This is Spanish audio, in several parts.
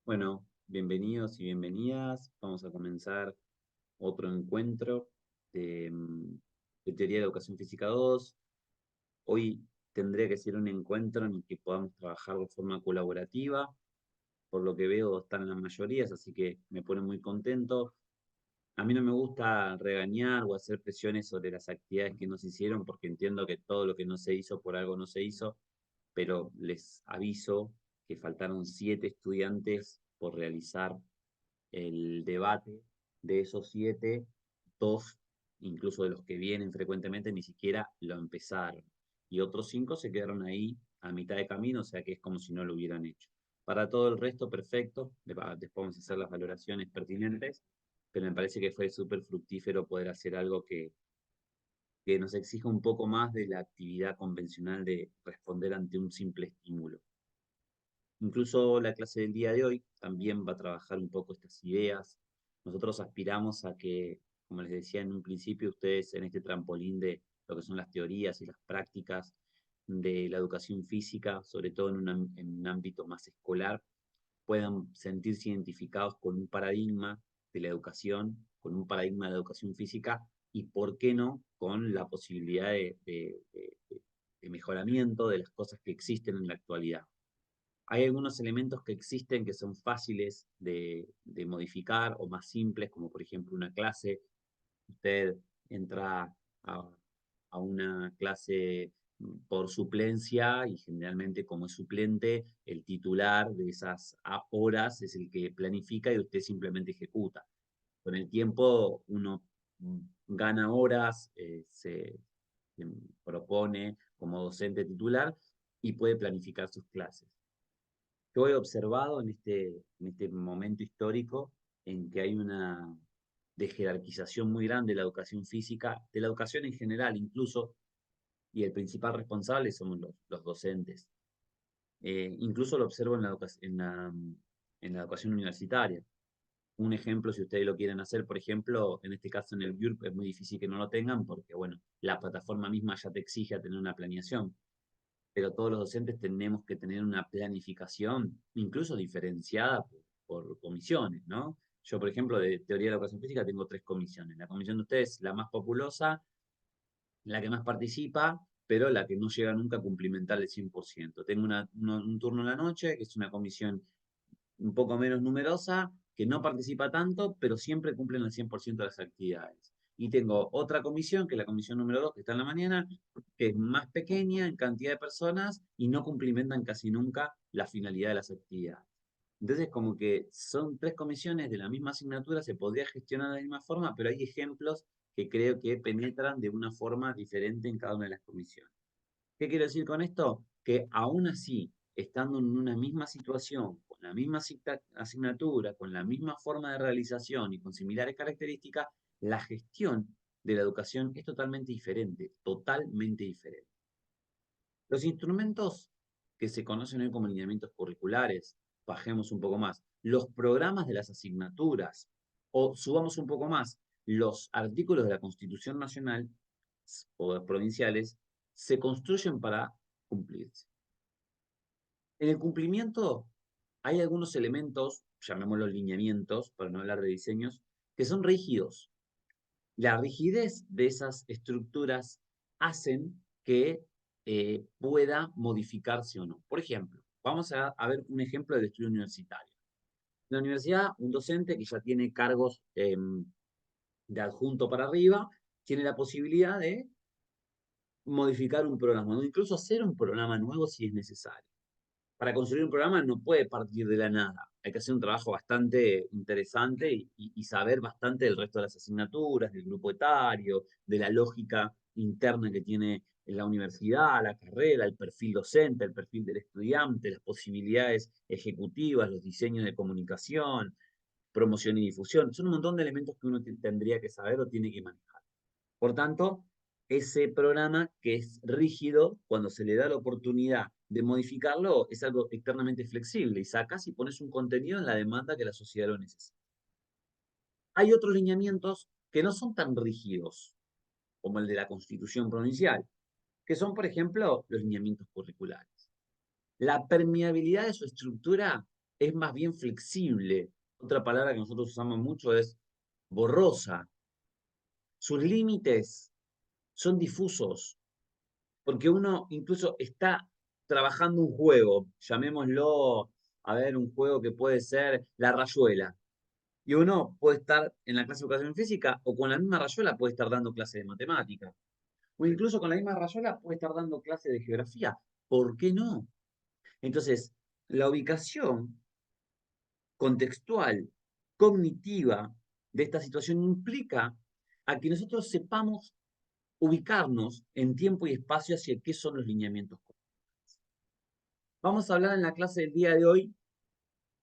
Bueno, bienvenidos y bienvenidas. Vamos a comenzar otro encuentro de, de Teoría de Educación Física 2. Hoy tendría que ser un encuentro en el que podamos trabajar de forma colaborativa. Por lo que veo, están las mayorías, así que me pone muy contento. A mí no me gusta regañar o hacer presiones sobre las actividades que no se hicieron, porque entiendo que todo lo que no se hizo por algo no se hizo, pero les aviso que faltaron 7 estudiantes por realizar el debate. De esos 7, 2, incluso de los que vienen frecuentemente, ni siquiera lo empezaron. Y otros 5 se quedaron ahí a mitad de camino, o sea que es como si no lo hubieran hecho. Para todo el resto, perfecto. Después vamos a hacer las valoraciones pertinentes, pero me parece que fue súper fructífero poder hacer algo que nos exija un poco más de la actividad convencional de responder ante un simple estímulo. Incluso la clase del día de hoy también va a trabajar un poco estas ideas. Nosotros aspiramos a que, como les decía en un principio, ustedes en este trampolín de lo que son las teorías y las prácticas de la educación física, sobre todo en un ámbito más escolar, puedan sentirse identificados con un paradigma de la educación, con un paradigma de la educación física y, ¿por qué no?, con la posibilidad de mejoramiento de las cosas que existen en la actualidad. Hay algunos elementos que existen que son fáciles de modificar o más simples, como por ejemplo una clase. Usted entra a, a una clase por suplencia y generalmente como es suplente, el titular de esas horas es el que planifica y usted simplemente ejecuta. Con el tiempo uno gana horas, se propone como docente titular y puede planificar sus clases. Yo he observado en este momento histórico en que hay una jerarquización muy grande de la educación física, de la educación en general incluso, y el principal responsable somos los docentes. Incluso lo observo en la educación universitaria. Un ejemplo, si ustedes lo quieren hacer, por ejemplo, en este caso en el BURP es muy difícil que no lo tengan porque, bueno, la plataforma misma ya te exige a tener una planeación, pero todos los docentes tenemos que tener una planificación, incluso diferenciada por comisiones, ¿no? Yo, por ejemplo, de teoría de la educación física tengo 3 comisiones. La comisión de ustedes, la más populosa, la que más participa, pero la que no llega nunca a cumplimentar el 100%. Tengo un turno en la noche, que es una comisión un poco menos numerosa, que no participa tanto, pero siempre cumplen el 100% de las actividades. Y tengo otra comisión, que es la comisión número 2, que está en la mañana, que es más pequeña en cantidad de personas y no cumplimentan casi nunca la finalidad de las actividades. Entonces, como que son 3 comisiones de la misma asignatura, se podría gestionar de la misma forma, pero hay ejemplos que creo que penetran de una forma diferente en cada una de las comisiones. ¿Qué quiero decir con esto? Que aún así, estando en una misma situación, con la misma asignatura, con la misma forma de realización y con similares características, la gestión de la educación es totalmente diferente, totalmente diferente. Los instrumentos que se conocen hoy como lineamientos curriculares, bajemos un poco más, los programas de las asignaturas, o subamos un poco más, los artículos de la Constitución Nacional o provinciales, se construyen para cumplirse. En el cumplimiento hay algunos elementos, llamémoslos lineamientos, para no hablar de diseños, que son rígidos. La rigidez de esas estructuras hacen que pueda modificarse o no. Por ejemplo, vamos a ver un ejemplo del estudio universitario. En la universidad, un docente que ya tiene cargos de adjunto para arriba, tiene la posibilidad de modificar un programa, o incluso hacer un programa nuevo si es necesario. Para construir un programa no puede partir de la nada. Hay que hacer un trabajo bastante interesante y saber bastante del resto de las asignaturas, del grupo etario, de la lógica interna que tiene en la universidad, la carrera, el perfil docente, el perfil del estudiante, las posibilidades ejecutivas, los diseños de comunicación, promoción y difusión. Son un montón de elementos que uno tendría que saber o tiene que manejar. Por tanto, ese programa que es rígido, cuando se le da la oportunidad de modificarlo, es algo externamente flexible y sacas y pones un contenido en la demanda que la sociedad lo necesita. Hay otros lineamientos que no son tan rígidos como el de la Constitución provincial, que son, por ejemplo, los lineamientos curriculares. La permeabilidad de su estructura es más bien flexible. Otra palabra que nosotros usamos mucho es borrosa. Sus límites son difusos, porque uno incluso está trabajando un juego, llamémoslo, a ver, un juego que puede ser la rayuela. Y uno puede estar en la clase de educación física o con la misma rayuela puede estar dando clase de matemática. O incluso con la misma rayuela puede estar dando clase de geografía. ¿Por qué no? Entonces, la ubicación contextual, cognitiva de esta situación implica a que nosotros sepamos ubicarnos en tiempo y espacio hacia qué son los lineamientos. Vamos a hablar en la clase del día de hoy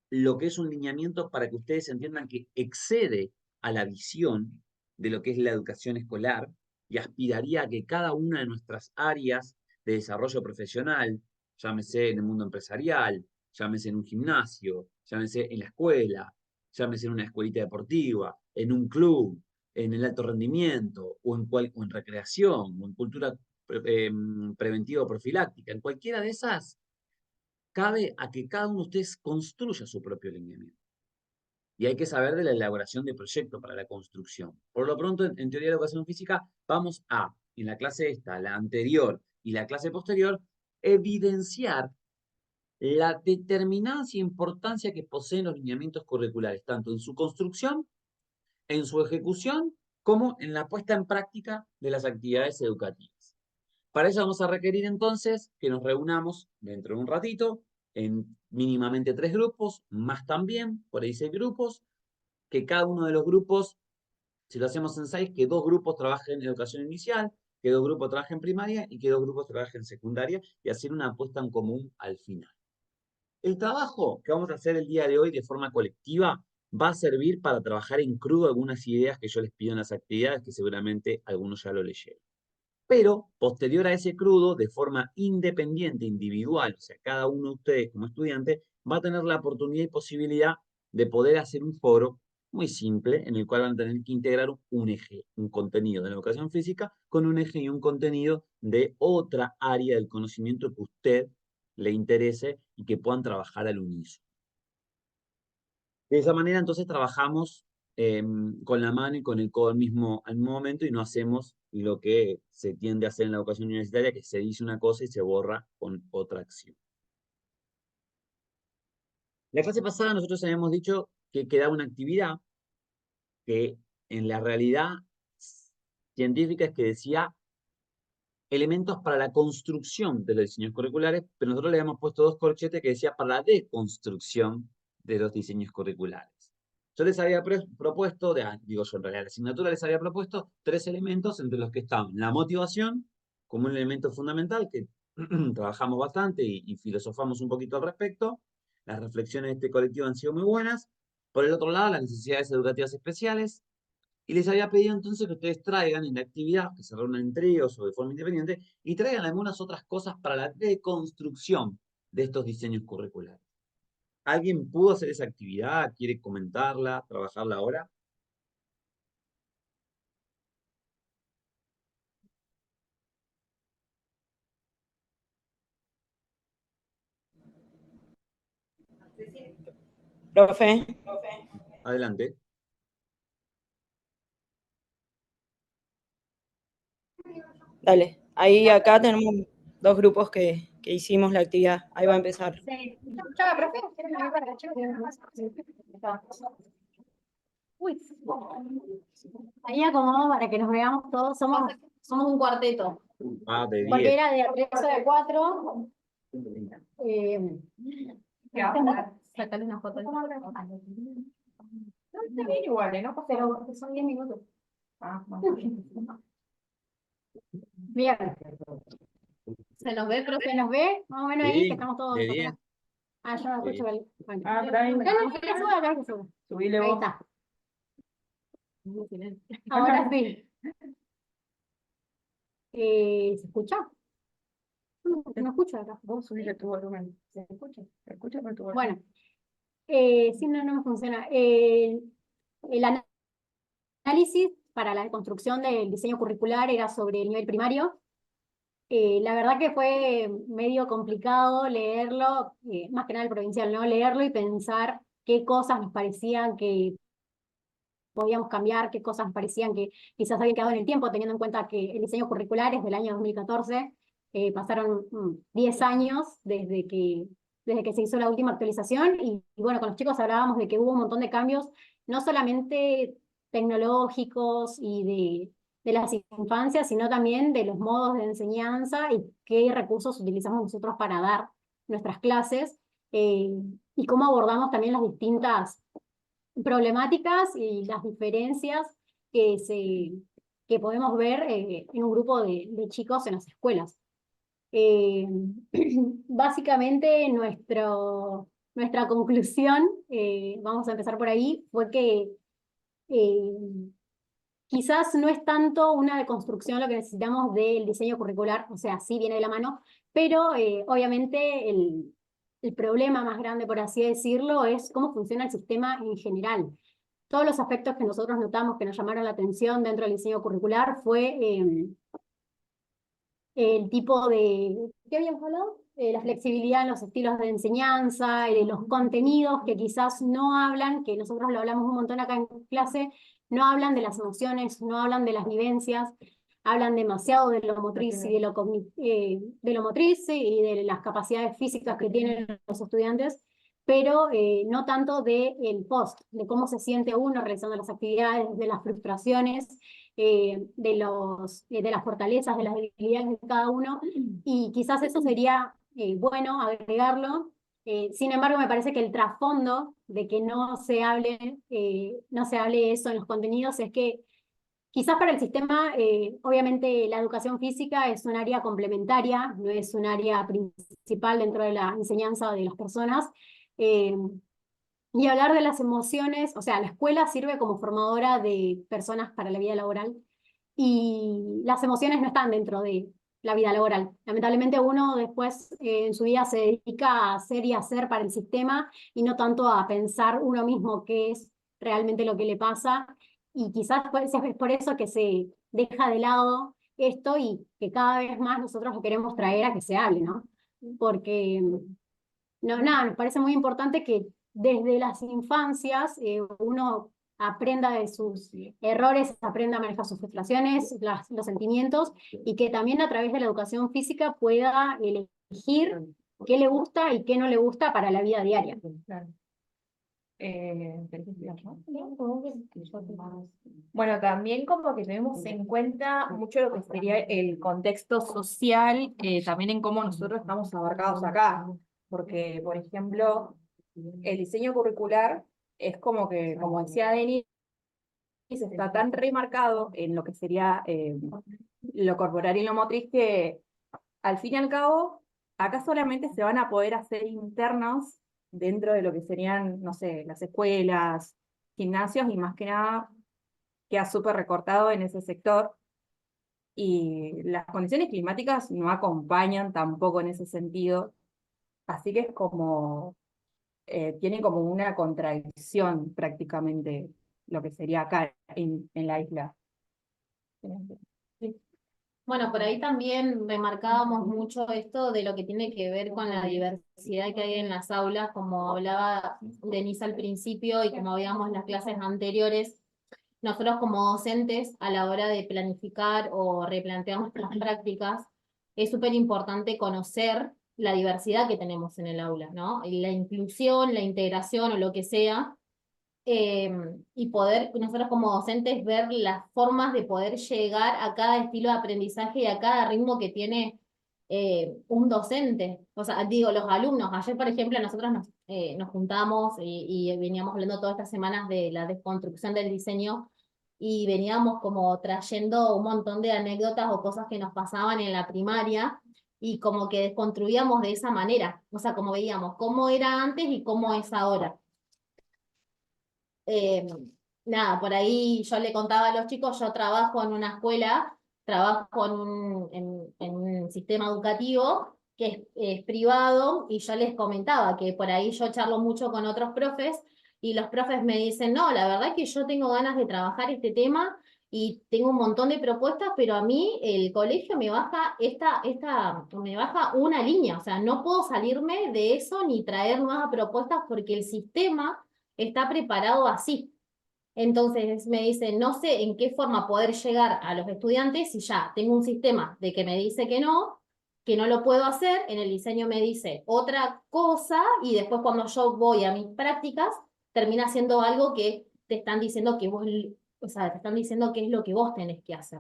lo que es un lineamiento para que ustedes entiendan que excede a la visión de lo que es la educación escolar y aspiraría a que cada una de nuestras áreas de desarrollo profesional, llámese en el mundo empresarial, llámese en un gimnasio, llámese en la escuela, llámese en una escuelita deportiva, en un club, en el alto rendimiento, o en recreación, o en cultura preventiva o profiláctica, en cualquiera de esas, cabe a que cada uno de ustedes construya su propio lineamiento. Y hay que saber de la elaboración de proyectos para la construcción. Por lo pronto, en teoría de educación física, vamos a, en la clase esta, la anterior y la clase posterior, evidenciar la determinancia e importancia que poseen los lineamientos curriculares, tanto en su construcción, en su ejecución, como en la puesta en práctica de las actividades educativas. Para eso vamos a requerir entonces que nos reunamos dentro de un ratito en mínimamente 3 grupos, más también, por ahí 6 grupos, que cada uno de los grupos, si lo hacemos en 6, que 2 grupos trabajen en educación inicial, que 2 grupos trabajen en primaria y que 2 grupos trabajen en secundaria y hacer una apuesta en común al final. El trabajo que vamos a hacer el día de hoy de forma colectiva va a servir para trabajar en crudo algunas ideas que yo les pido en las actividades, que seguramente algunos ya lo leyeron. Pero posterior a ese crudo, de forma independiente, individual, o sea, cada uno de ustedes como estudiante va a tener la oportunidad y posibilidad de poder hacer un foro muy simple en el cual van a tener que integrar un eje, un contenido de la educación física con un eje y un contenido de otra área del conocimiento que a usted le interese y que puedan trabajar al unísono. De esa manera, entonces, trabajamos con la mano y con el codo al mismo momento y no hacemos lo que se tiende a hacer en la educación universitaria, que se dice una cosa y se borra con otra acción. La clase pasada nosotros habíamos dicho que quedaba una actividad que en la realidad científica es que decía elementos para la construcción de los diseños curriculares, pero nosotros le habíamos puesto 2 corchetes que decía para la deconstrucción de los diseños curriculares. Yo les había propuesto, digo yo en realidad, la asignatura les había propuesto 3 elementos entre los que estaban la motivación, como un elemento fundamental que trabajamos bastante y filosofamos un poquito al respecto. Las reflexiones de este colectivo han sido muy buenas. Por el otro lado, las necesidades educativas especiales, y les había pedido entonces que ustedes traigan en la actividad, que se reúnan entre ellos o de forma independiente, y traigan algunas otras cosas para la deconstrucción de estos diseños curriculares. ¿Alguien pudo hacer esa actividad? ¿Quiere comentarla, trabajarla ahora? Profe, Adelante. dale. Ahí acá tenemos 2 grupos que hicimos la actividad. Ahí va a empezar. Uy, ahí acomodado para que nos veamos todos. Somos un cuarteto. Ah, de Porque 10. era de a 3 o de 4. Sacarle una foto. No, está bien igual, ¿no? Pero son 10 minutos. Bien. ¿Se nos ve, profe? ¿Se nos ve? Más o menos ahí, Sí, que estamos todos. de 10. Ah, yo no escucho el. Bueno. Ah, por ahí. No, que suba acá, que suba. Subile Ahí vos. está. Ahora sí. ¿Se escucha? No escucho acá. Vos subile tu volumen. ¿Se escucha? ¿Se escucha con tu volumen? Bueno, sí, no me funciona. El análisis para la construcción del diseño curricular era sobre el nivel primario. La verdad que fue medio complicado leerlo, más que nada el provincial, ¿no? Leerlo y pensar qué cosas nos parecían que podíamos cambiar, qué cosas nos parecían que quizás habían quedado en el tiempo, teniendo en cuenta que el diseño curricular es del año 2014, pasaron 10 años desde que se hizo la última actualización y bueno, con los chicos hablábamos de que hubo un montón de cambios, no solamente tecnológicos y de las infancias, sino también de los modos de enseñanza y qué recursos utilizamos nosotros para dar nuestras clases, y cómo abordamos también las distintas problemáticas y las diferencias que podemos ver en un grupo de chicos en las escuelas. Eh, Básicamente nuestra conclusión, vamos a empezar por ahí, fue que eh, quizás no es tanto una deconstrucción lo que necesitamos del diseño curricular, o sea, sí viene de la mano, pero obviamente el problema más grande, por así decirlo, es cómo funciona el sistema en general. Todos los aspectos que nosotros notamos que nos llamaron la atención dentro del diseño curricular fue el tipo de, ¿qué habíamos hablado? La flexibilidad en los estilos de enseñanza, los contenidos que quizás no hablan, que nosotros lo hablamos un montón acá en clase, no hablan de las emociones, no hablan de las vivencias, hablan demasiado de lo motriz y de lo motriz y de las capacidades físicas que tienen los estudiantes, pero no tanto del post, de cómo se siente uno realizando las actividades, de las frustraciones, de las fortalezas, de las debilidades de cada uno, y quizás eso sería bueno agregarlo. Sin embargo, me parece que el trasfondo de que no se hable eso en los contenidos es que quizás para el sistema, obviamente la educación física es un área complementaria, no es un área principal dentro de la enseñanza de las personas. Eh, y hablar de las emociones, o sea, la escuela sirve como formadora de personas para la vida laboral y las emociones no están dentro de la vida laboral. Lamentablemente uno después en su vida se dedica a hacer y hacer para el sistema y no tanto a pensar uno mismo qué es realmente lo que le pasa, y quizás es por eso que se deja de lado esto y que cada vez más nosotros lo queremos traer a que se hable, ¿no? Porque no, nada, nos parece muy importante que desde las infancias uno aprenda de sus errores, aprenda a manejar sus frustraciones, los sentimientos, y que también a través de la educación física pueda elegir qué le gusta y qué no le gusta para la vida diaria. Claro. Bueno, también como que tenemos en cuenta mucho lo que sería el contexto social, también en cómo nosotros estamos abarcados acá, porque, por ejemplo, el diseño curricular es como que, como decía Denis, está tan remarcado en lo que sería lo corporal y lo motriz que, al fin y al cabo, acá solamente se van a poder hacer internos dentro de lo que serían, no sé, las escuelas, gimnasios, y más que nada queda súper recortado en ese sector. Y las condiciones climáticas no acompañan tampoco en ese sentido. Así que es como, tiene como una contradicción prácticamente lo que sería acá en la isla. Sí. Bueno, por ahí también remarcábamos mucho esto de lo que tiene que ver con la diversidad que hay en las aulas, como hablaba Denise al principio y como veíamos en las clases anteriores. Nosotros como docentes, a la hora de planificar o replantear nuestras prácticas, es súper importante conocer la diversidad que tenemos en el aula, ¿no? Y la inclusión, la integración o lo que sea, y poder nosotros como docentes ver las formas de poder llegar a cada estilo de aprendizaje y a cada ritmo que tiene un docente. O sea, digo, los alumnos. Ayer, por ejemplo, nosotros nos juntamos y veníamos hablando todas estas semanas de la desconstrucción del diseño, y veníamos como trayendo un montón de anécdotas o cosas que nos pasaban en la primaria, y como que desconstruíamos de esa manera. O sea, como veíamos cómo era antes y cómo es ahora. Eh, Nada, por ahí yo le contaba a los chicos, yo trabajo en una escuela, trabajo en un sistema educativo que es privado, y yo les comentaba que por ahí yo charlo mucho con otros profes, y los profes me dicen, no, la verdad es que yo tengo ganas de trabajar este tema, y tengo un montón de propuestas, pero a mí el colegio me baja me baja una línea, o sea, no puedo salirme de eso ni traer nuevas propuestas porque el sistema está preparado así. Entonces me dice, no sé en qué forma poder llegar a los estudiantes si ya tengo un sistema de que me dice que no lo puedo hacer, en el diseño me dice otra cosa y después cuando yo voy a mis prácticas termina siendo algo que te están diciendo que vos, o sea, te están diciendo qué es lo que vos tenés que hacer.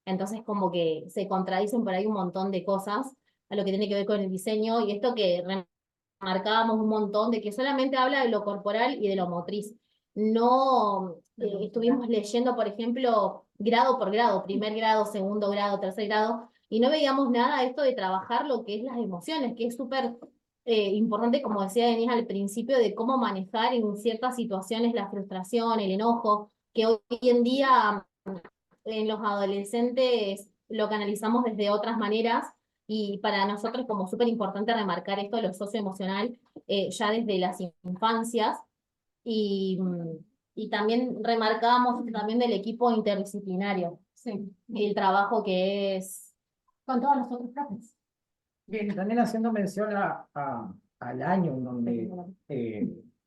Entonces como que se contradicen por ahí un montón de cosas a lo que tiene que ver con el diseño y esto que remarcábamos un montón de que solamente habla de lo corporal y de lo motriz. No estuvimos leyendo, por ejemplo, grado por grado, primer grado, segundo grado, tercer grado, y no veíamos nada de esto de trabajar lo que es las emociones, que es súper importante, como decía Denise al principio, de cómo manejar en ciertas situaciones la frustración, el enojo, que hoy en día en los adolescentes lo canalizamos desde otras maneras y para nosotros como súper importante remarcar esto de lo socioemocional ya desde las infancias y, y también remarcábamos también del equipo interdisciplinario, sí, el trabajo que es con todos los otros profes. Bien, también haciendo mención al año en donde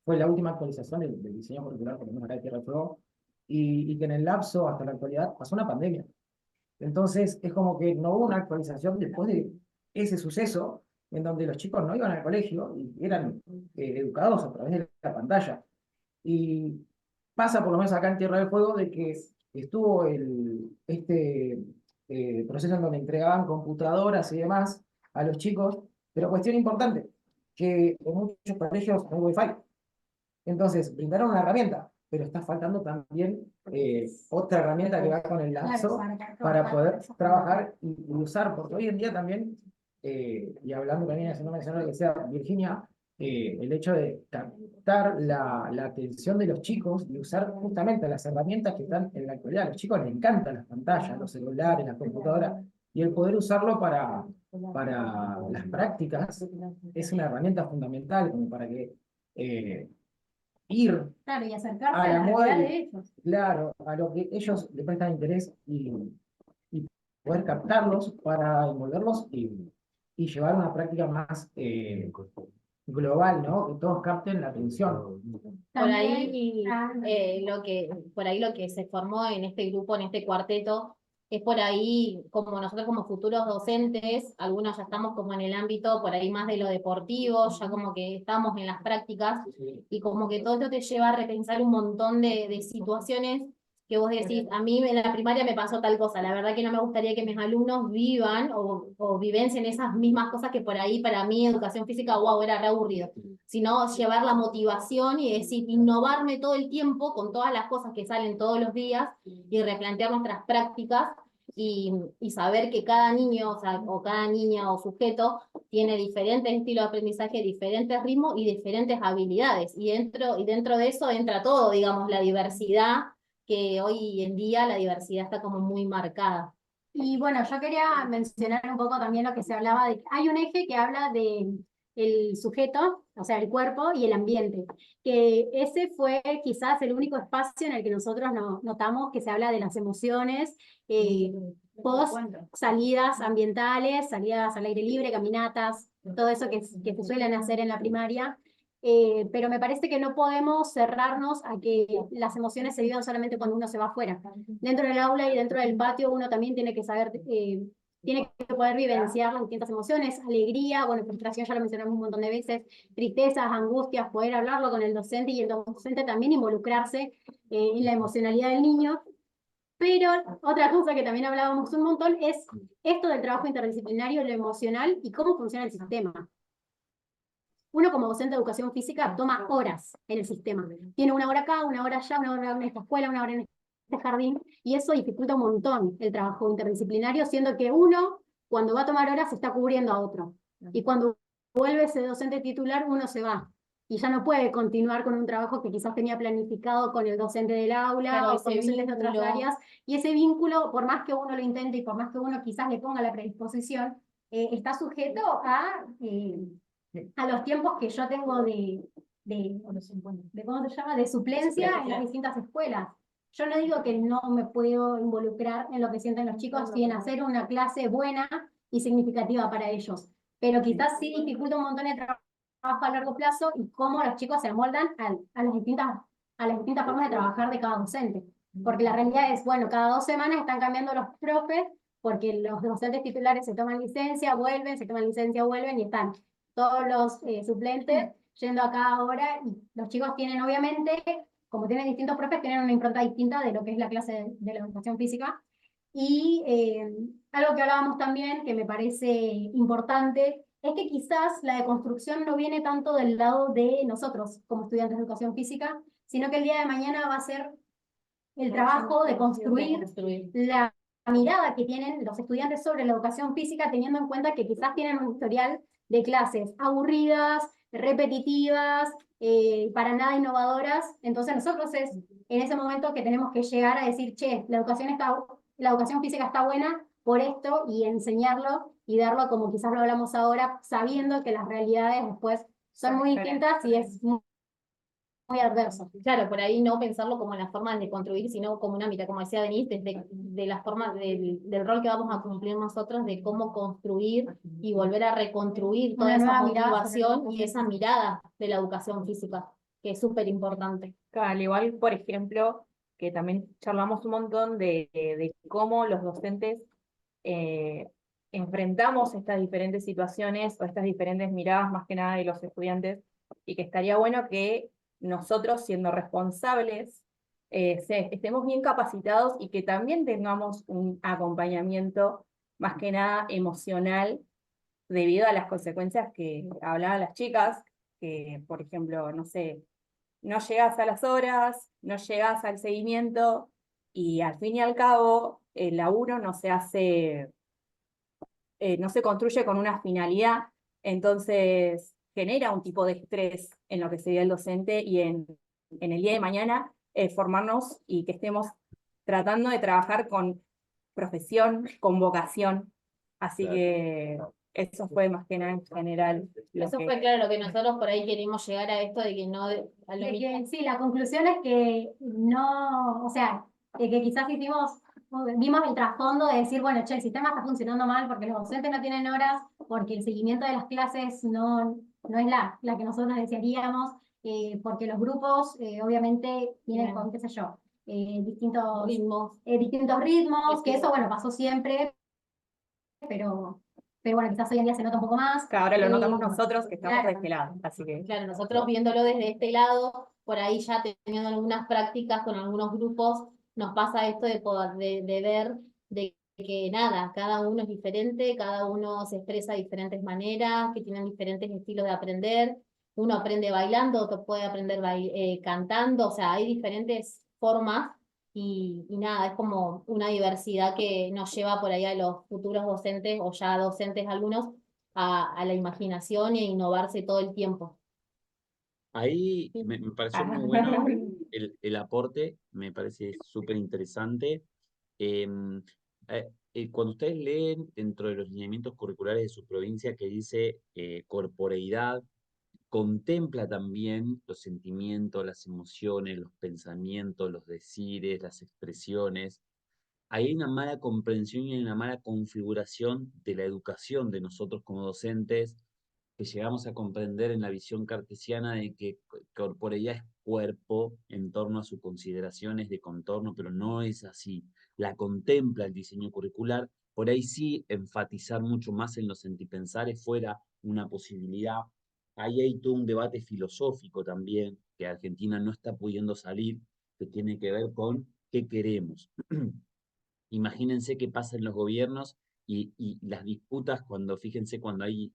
fue la última actualización del diseño curricular, por lo menos acá de Tierra del Fuego, y que en el lapso hasta la actualidad pasó una pandemia. Entonces, es como que no hubo una actualización después de ese suceso en donde los chicos no iban al colegio y eran educados a través de la pantalla. Y pasa, por lo menos acá en Tierra del Fuego, de que estuvo este proceso en donde entregaban computadoras y demás a los chicos, pero cuestión importante, que en muchos colegios no hay wifi. Entonces, brindaron una herramienta, pero está faltando también otra herramienta que va con el lazo para poder trabajar y usar, porque hoy en día también, y hablando también, haciendo mención a lo que sea Virginia, el hecho de captar la atención de los chicos y usar justamente las herramientas que están en la actualidad. A los chicos les encantan las pantallas, los celulares, las computadoras, y el poder usarlo para las prácticas es una herramienta fundamental como para que ir Claro, y acercarse a a la la moda, realidad de ellos. claro, a lo que ellos le prestan interés y poder captarlos para envolverlos y llevar una práctica más global, ¿no? Que todos capten la atención. Por ahí, por ahí lo que se formó en este grupo, en este cuarteto, es por ahí, como nosotros como futuros docentes, algunos ya estamos como en el ámbito por ahí más de lo deportivo, ya como que estamos en las prácticas, y como que todo esto te lleva a repensar un montón de situaciones que vos decís, a mí en la primaria me pasó tal cosa, la verdad que no me gustaría que mis alumnos vivan o vivencien esas mismas cosas que por ahí para mí educación física, wow, era re aburrido, sino llevar la motivación y decir, innovarme todo el tiempo con todas las cosas que salen todos los días y replantear nuestras prácticas y saber que cada niño, o sea, o cada niña o sujeto tiene diferentes estilos de aprendizaje, diferentes ritmos y diferentes habilidades. Y dentro de eso entra todo, digamos, la diversidad, que hoy en día la diversidad está como muy marcada. Y bueno, yo quería mencionar un poco también lo que se hablaba de, hay un eje que habla de el sujeto, o sea, el cuerpo y el ambiente, que ese fue quizás el único espacio en el que nosotros notamos que se habla de las emociones, post salidas ambientales, salidas al aire libre, caminatas, todo eso que se suelen hacer en la primaria. Pero me parece que no podemos cerrarnos a que las emociones se vivan solamente cuando uno se va afuera. Dentro del aula y dentro del patio uno también tiene que saber, tiene que poder vivenciar las distintas emociones, alegría, bueno, frustración ya lo mencionamos un montón de veces, tristezas, angustias, poder hablarlo con el docente y el docente también involucrarse en la emocionalidad del niño. Pero otra cosa que también hablábamos un montón es esto del trabajo interdisciplinario, lo emocional y cómo funciona el sistema. Uno como docente de educación física toma horas en el sistema. Tiene una hora acá, una hora allá, una hora en esta escuela, una hora en este jardín, y eso dificulta un montón el trabajo interdisciplinario, siendo que uno, cuando va a tomar horas, está cubriendo a otro. Y cuando vuelve ese docente titular, uno se va. Y ya no puede continuar con un trabajo que quizás tenía planificado con el docente del aula, Claro, o con docentes de otras áreas. Y ese vínculo, por más que uno lo intente y por más que uno quizás le ponga la predisposición, está sujeto a los tiempos que yo tengo ¿cómo se llama? De suplencia en las distintas escuelas. Yo no digo que no me puedo involucrar en lo que sienten los chicos y en hacer una clase buena y significativa para ellos, pero quizás sí dificulta un montón el trabajo a largo plazo y cómo los chicos se amoldan a las distintas formas de trabajar de cada docente. Porque la realidad es, bueno, cada 2 semanas están cambiando los profes porque los docentes titulares se toman licencia, vuelven, se toman licencia, vuelven y están todos los suplentes yendo a cada hora y los chicos tienen obviamente, como tienen distintos profes, tienen una impronta distinta de lo que es la clase de la educación física. Y algo que hablábamos también, que me parece importante, es que quizás la deconstrucción no viene tanto del lado de nosotros como estudiantes de educación física, sino que el día de mañana va a ser el trabajo de construir la mirada que tienen los estudiantes sobre la educación física, teniendo en cuenta que quizás tienen un historial de clases aburridas, repetitivas, para nada innovadoras. Entonces nosotros es en ese momento que tenemos que llegar a decir, che, la educación física está buena por esto y enseñarlo y darlo como quizás lo hablamos ahora, sabiendo que las realidades después son muy distintas y es muy adverso. Claro, por ahí no pensarlo como en las formas de construir, sino como una mitad, como decía Denise, desde de las formas del rol que vamos a cumplir nosotros, de cómo construir y volver a reconstruir toda Una esa nueva mirada motivación sobre y esa mirada de la educación física, que es súper importante. Al igual, por ejemplo, que también charlamos un montón de cómo los docentes enfrentamos estas diferentes situaciones o estas diferentes miradas más que nada de los estudiantes, y que estaría bueno que nosotros, siendo responsables, estemos bien capacitados y que también tengamos un acompañamiento más que nada emocional debido a las consecuencias que hablaban las chicas, que por ejemplo, no sé, no llegas a las horas, no llegas al seguimiento y al fin y al cabo el laburo no se hace, no se construye con una finalidad, entonces genera un tipo de estrés en lo que sería el docente y en el día de mañana formarnos y que estemos tratando de trabajar con profesión, con vocación. Así Claro. que eso fue más que nada en general. Eso fue claro lo que nosotros por ahí queríamos llegar a esto de que no, a lo De mismo. que, sí, la conclusión es que no, o sea, de que quizás vimos el trasfondo de decir, bueno, che, el sistema está funcionando mal porque los docentes no tienen horas, porque el seguimiento de las clases no es la que nosotros desearíamos, porque los grupos obviamente tienen, Bien. qué sé yo, distintos Ritmos. distintos ritmos, que eso, bueno, pasó siempre, pero bueno, quizás hoy en día se nota un poco más. Que ahora lo notamos Eh, nosotros que estamos de claro. este lado, así que Claro, nosotros viéndolo desde este lado, por ahí ya teniendo algunas prácticas con algunos grupos, nos pasa esto de poder, de ver de que nada, cada uno es diferente, cada uno se expresa de diferentes maneras, que tienen diferentes estilos de aprender. Uno aprende bailando, otro puede aprender cantando, o sea, hay diferentes formas y nada, es como una diversidad que nos lleva por ahí a los futuros docentes o ya docentes algunos a la imaginación y a innovarse todo el tiempo. Ahí Sí. me pareció muy bueno el aporte, me parece súper interesante. Cuando ustedes leen dentro de los lineamientos curriculares de su provincia que dice corporeidad, contempla también los sentimientos, las emociones, los pensamientos, los decires, las expresiones. Hay una mala comprensión y una mala configuración de la educación de nosotros como docentes, que llegamos a comprender en la visión cartesiana de que corporeidad es cuerpo en torno a sus consideraciones de contorno, pero no es así. La contempla el diseño curricular, por ahí sí enfatizar mucho más en los sentipensares fuera una posibilidad. Ahí hay todo un debate filosófico también, que Argentina no está pudiendo salir, que tiene que ver con qué queremos. Imagínense qué pasa en los gobiernos y las disputas fíjense, cuando hay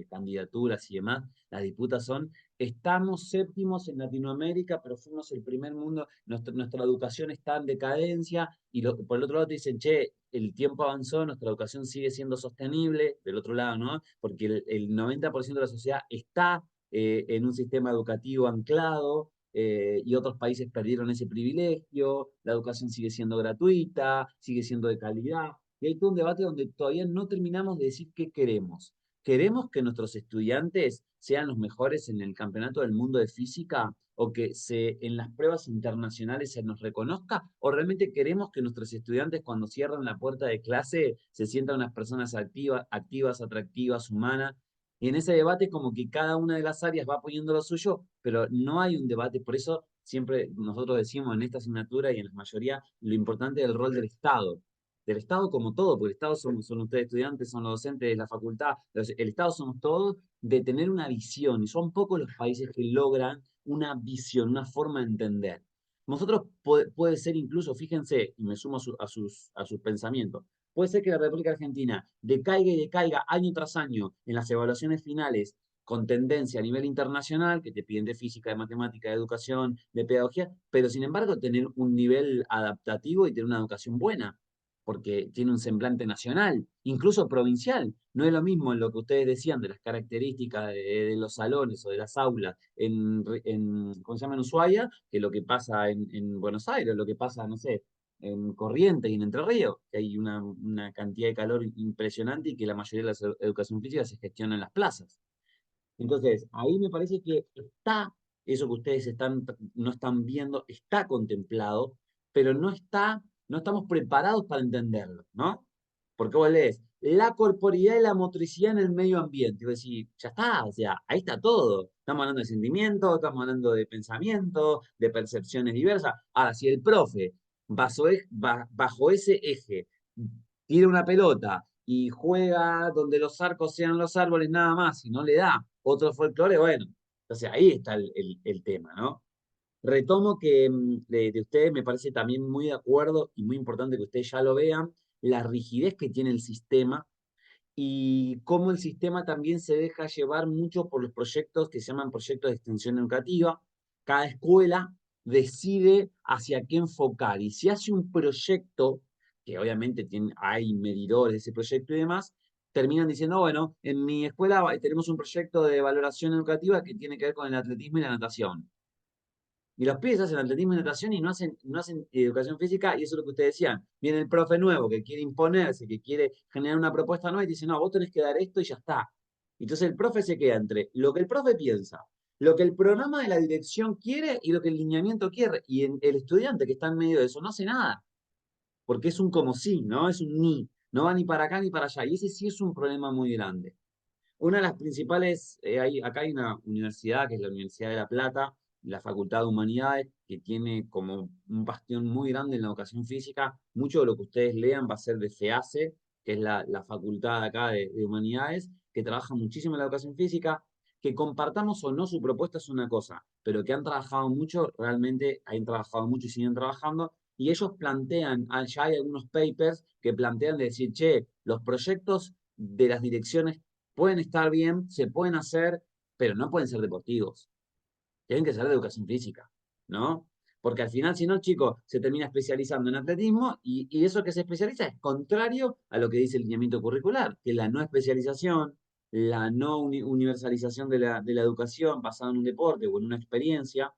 candidaturas y demás, las disputas son, estamos séptimos en Latinoamérica, pero fuimos el primer mundo, nuestra educación está en decadencia, y por el otro lado te dicen, che, el tiempo avanzó, nuestra educación sigue siendo sostenible, del otro lado, ¿no? Porque el 90% de la sociedad está en un sistema educativo anclado, y otros países perdieron ese privilegio, la educación sigue siendo gratuita, sigue siendo de calidad, y hay todo un debate donde todavía no terminamos de decir qué queremos. ¿Queremos que nuestros estudiantes sean los mejores en el campeonato del mundo de física o que en las pruebas internacionales se nos reconozca? ¿O realmente queremos que nuestros estudiantes cuando cierran la puerta de clase se sientan unas personas activas, atractivas, humanas? Y en ese debate como que cada una de las áreas va poniendo lo suyo, pero no hay un debate. Por eso siempre nosotros decimos en esta asignatura y en la mayoría lo importante del rol del Estado como todo, porque el Estado son ustedes estudiantes, son los docentes de la facultad, el Estado somos todos, de tener una visión, y son pocos los países que logran una visión, una forma de entender. Nosotros puede ser incluso, fíjense, y me sumo a sus pensamientos, puede ser que la República Argentina decaiga y decaiga año tras año en las evaluaciones finales con tendencia a nivel internacional, que te piden de física, de matemática, de educación, de pedagogía, pero sin embargo tener un nivel adaptativo y tener una educación buena porque tiene un semblante nacional, incluso provincial. No es lo mismo lo que ustedes decían de las características de los salones o de las aulas ¿cómo se llama? En Ushuaia, que lo que pasa en Buenos Aires, lo que pasa, no sé, en Corrientes y en Entre Ríos, que hay una cantidad de calor impresionante y que la mayoría de la educación física se gestiona en las plazas. Entonces, ahí me parece que está, eso que ustedes no están viendo, está contemplado, pero no estamos preparados para entenderlo, ¿no? Porque vos lees, la corporeidad y la motricidad en el medio ambiente. Y vos decís, ya está, o sea, ahí está todo. Estamos hablando de sentimientos, estamos hablando de pensamiento, de percepciones diversas. Ahora, si el profe, bajo ese eje, tira una pelota y juega donde los arcos sean los árboles nada más y no le da otro folclore, bueno, entonces ahí está el tema, ¿no? Retomo que de ustedes me parece también muy de acuerdo y muy importante que ustedes ya lo vean, la rigidez que tiene el sistema y cómo el sistema también se deja llevar mucho por los proyectos que se llaman proyectos de extensión educativa. Cada escuela decide hacia qué enfocar y si hace un proyecto, que obviamente hay medidores de ese proyecto y demás, terminan diciendo, bueno, en mi escuela tenemos un proyecto de valoración educativa que tiene que ver con el atletismo y la natación. Y los pibes hacen atletismo y natación y no hacen educación física, y eso es lo que ustedes decían. Viene el profe nuevo que quiere imponerse, que quiere generar una propuesta nueva y dice, no, vos tenés que dar esto y ya está. Entonces el profe se queda entre lo que el profe piensa, lo que el programa de la dirección quiere y lo que el lineamiento quiere. Y el estudiante que está en medio de eso no hace nada, porque es un como sí, ¿no? Es un ni. No va ni para acá ni para allá. Y ese sí es un problema muy grande. Una de las principales, acá hay una universidad que es la Universidad de La Plata, la Facultad de Humanidades, que tiene como un bastión muy grande en la educación física. Mucho de lo que ustedes lean va a ser de FEACE, que es la facultad acá de Humanidades, que trabaja muchísimo en la educación física. Que compartamos o no su propuesta es una cosa, pero que han trabajado mucho, realmente han trabajado mucho y siguen trabajando. Y ellos plantean, ya hay algunos papers que plantean de decir, che, los proyectos de las direcciones pueden estar bien, se pueden hacer, pero no pueden ser deportivos. Tienen que ser de educación física, ¿no? Porque al final, si no, el chico se termina especializando en atletismo y eso que se especializa es contrario a lo que dice el lineamiento curricular, que es la no especialización, la no universalización de la educación basada en un deporte o en una experiencia.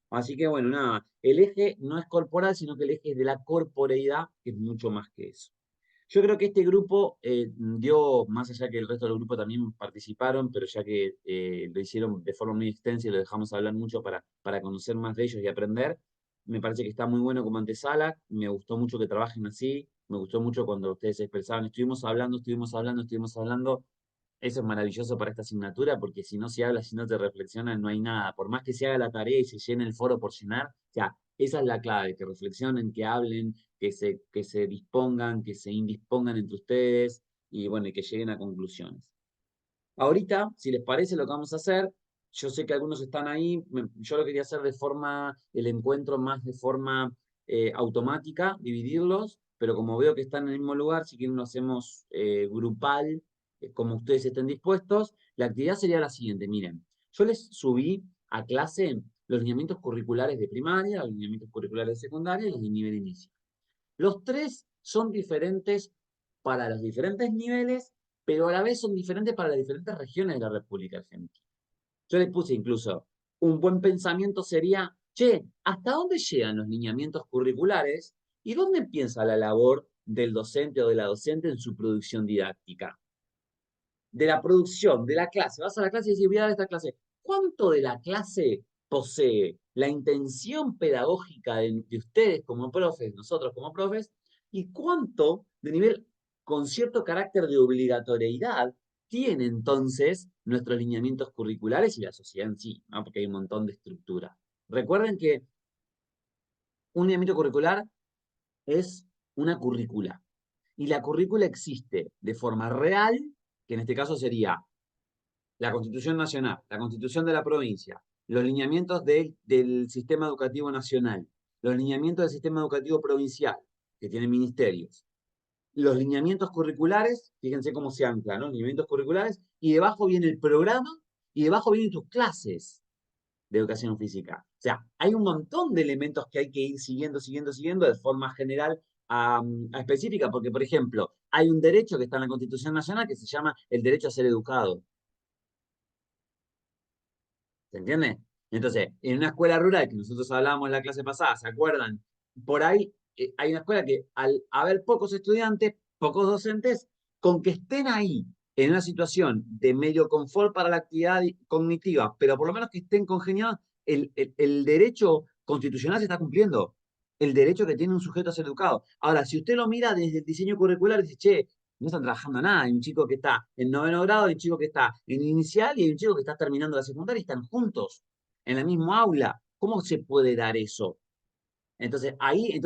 Así que bueno, nada, el eje no es corporal, sino que el eje es de la corporeidad, que es mucho más que eso. Yo creo que este grupo dio, más allá que el resto del grupo también participaron, pero ya que lo hicieron de forma muy extensa y lo dejamos hablar mucho para conocer más de ellos y aprender, me parece que está muy bueno como antesala, me gustó mucho que trabajen así, me gustó mucho cuando ustedes se expresaban, estuvimos hablando, eso es maravilloso para esta asignatura, porque si no se habla, si no se reflexiona, no hay nada. Por más que se haga la tarea y se llene el foro por llenar, o sea, esa es la clave, que reflexionen, que hablen, que se dispongan, que se indispongan entre ustedes y bueno, y que lleguen a conclusiones. Ahorita, si les parece lo que vamos a hacer, yo sé que algunos están ahí, yo lo quería hacer el encuentro más de forma automática, dividirlos, pero como veo que están en el mismo lugar, si quieren lo hacemos grupal, como ustedes estén dispuestos. La actividad sería la siguiente, miren, yo les subí a clase los lineamientos curriculares de primaria, los lineamientos curriculares de secundaria y los de nivel inicio. Los tres son diferentes para los diferentes niveles, pero a la vez son diferentes para las diferentes regiones de la República Argentina. Yo les puse incluso, un buen pensamiento sería, che, ¿hasta dónde llegan los lineamientos curriculares y dónde empieza la labor del docente o de la docente en su producción didáctica? de la producción de la clase. Vas a la clase y decís, voy a dar esta clase. ¿Cuánto de la clase posee la intención pedagógica de ustedes como profes, nosotros como profes, y cuánto de nivel con cierto carácter de obligatoriedad tiene entonces nuestros lineamientos curriculares y la sociedad en sí, ¿no? Porque hay un montón de estructura. Recuerden que un lineamiento curricular es una currícula. Y la currícula existe de forma real, que en este caso sería la Constitución Nacional, la Constitución de la provincia, los lineamientos del sistema educativo nacional, los lineamientos del sistema educativo provincial, que tienen ministerios, los lineamientos curriculares, fíjense cómo se anclan, ¿no? Lineamientos curriculares, y debajo viene el programa, y debajo vienen tus clases de educación física. O sea, hay un montón de elementos que hay que ir siguiendo de forma general a específica, porque, por ejemplo, hay un derecho que está en la Constitución Nacional que se llama el derecho a ser educado. ¿Se entiende? Entonces, en una escuela rural que nosotros hablábamos en la clase pasada, ¿se acuerdan? Por ahí hay una escuela que al haber pocos estudiantes, pocos docentes, con que estén ahí en una situación de medio confort para la actividad cognitiva, pero por lo menos que estén congeniados, el derecho constitucional se está cumpliendo. El derecho que tiene un sujeto a ser educado. Ahora, si usted lo mira desde el diseño curricular, dice, che, no están trabajando nada. Hay un chico que está en 9º grado, hay un chico que está en inicial y hay un chico que está terminando la secundaria y están juntos en el mismo aula. ¿Cómo se puede dar eso? Entonces, ahí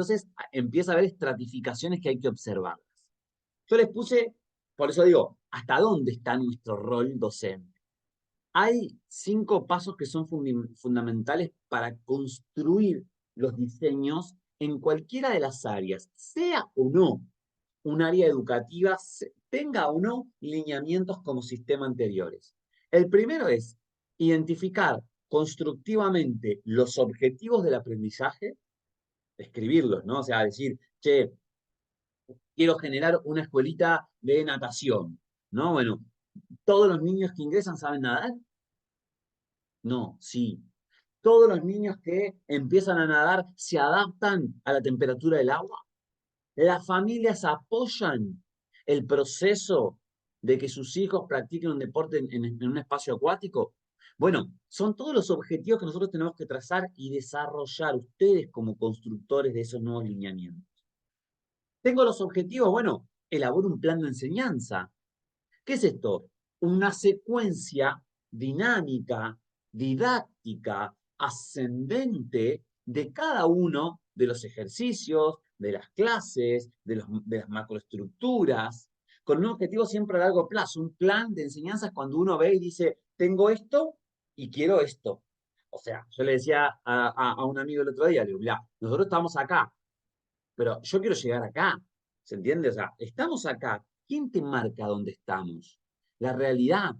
empieza a haber estratificaciones que hay que observarlas. Yo les puse, por eso digo, ¿hasta dónde está nuestro rol docente? Hay 5 pasos que son fundamentales para construir los diseños en cualquiera de las áreas, sea o no un área educativa, tenga o no lineamientos como sistema anteriores. El primero es identificar constructivamente los objetivos del aprendizaje, escribirlos, ¿no? O sea, decir, che, quiero generar una escuelita de natación, ¿no? Bueno, ¿todos los niños que ingresan saben nadar? No, sí. ¿Todos los niños que empiezan a nadar se adaptan a la temperatura del agua? ¿Las familias apoyan el proceso de que sus hijos practiquen un deporte en un espacio acuático? Bueno, son todos los objetivos que nosotros tenemos que trazar y desarrollar ustedes como constructores de esos nuevos lineamientos. ¿Tengo los objetivos? Bueno, elaboro un plan de enseñanza. ¿Qué es esto? Una secuencia dinámica, didáctica, ascendente de cada uno de los ejercicios, de las clases, de las macroestructuras, con un objetivo siempre a largo plazo. Un plan de enseñanza es cuando uno ve y dice, tengo esto y quiero esto. O sea, yo le decía a un amigo el otro día, le digo, mirá, nosotros estamos acá, pero yo quiero llegar acá. ¿Se entiende? O sea, estamos acá. ¿Quién te marca dónde estamos? La realidad.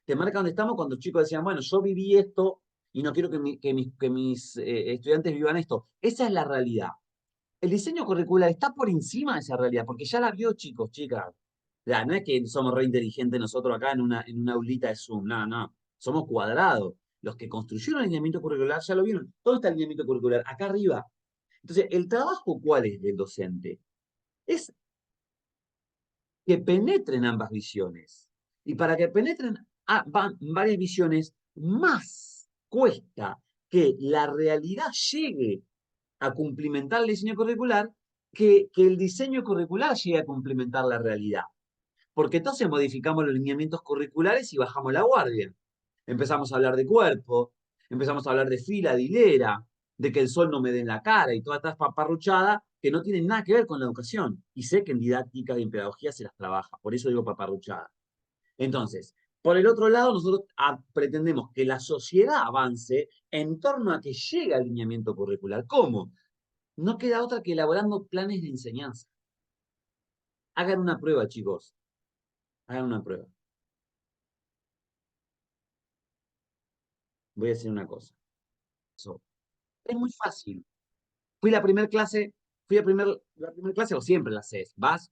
Te marca dónde estamos cuando los chicos decían, bueno, yo viví esto y no quiero que mis estudiantes vivan esto. Esa es la realidad. El diseño curricular está por encima de esa realidad, porque ya la vio, chicos, chicas. Ya, no es que somos re inteligentes nosotros acá en una aulita de Zoom, no, no. Somos cuadrados. Los que construyeron el lineamiento curricular ya lo vieron. ¿Dónde está el lineamiento curricular? Acá arriba. Entonces, ¿el trabajo cuál es del docente? Es que penetren ambas visiones. Y para que penetren varias visiones, más cuesta que la realidad llegue a cumplimentar el diseño curricular que el diseño curricular llegue a cumplimentar la realidad. Porque entonces modificamos los lineamientos curriculares y bajamos la guardia. Empezamos a hablar de cuerpo, empezamos a hablar de fila, de hilera, de que el sol no me dé en la cara y todas estas paparruchadas que no tienen nada que ver con la educación. Y sé que en didáctica y en pedagogía se las trabaja, por eso digo paparruchada. Entonces, por el otro lado, nosotros pretendemos que la sociedad avance en torno a que llegue al lineamiento curricular. ¿Cómo? No queda otra que elaborando planes de enseñanza. Hagan una prueba, chicos. Hagan una prueba. Voy a hacer una cosa. Es muy fácil. Fui a la primera clase, o siempre la haces. Vas,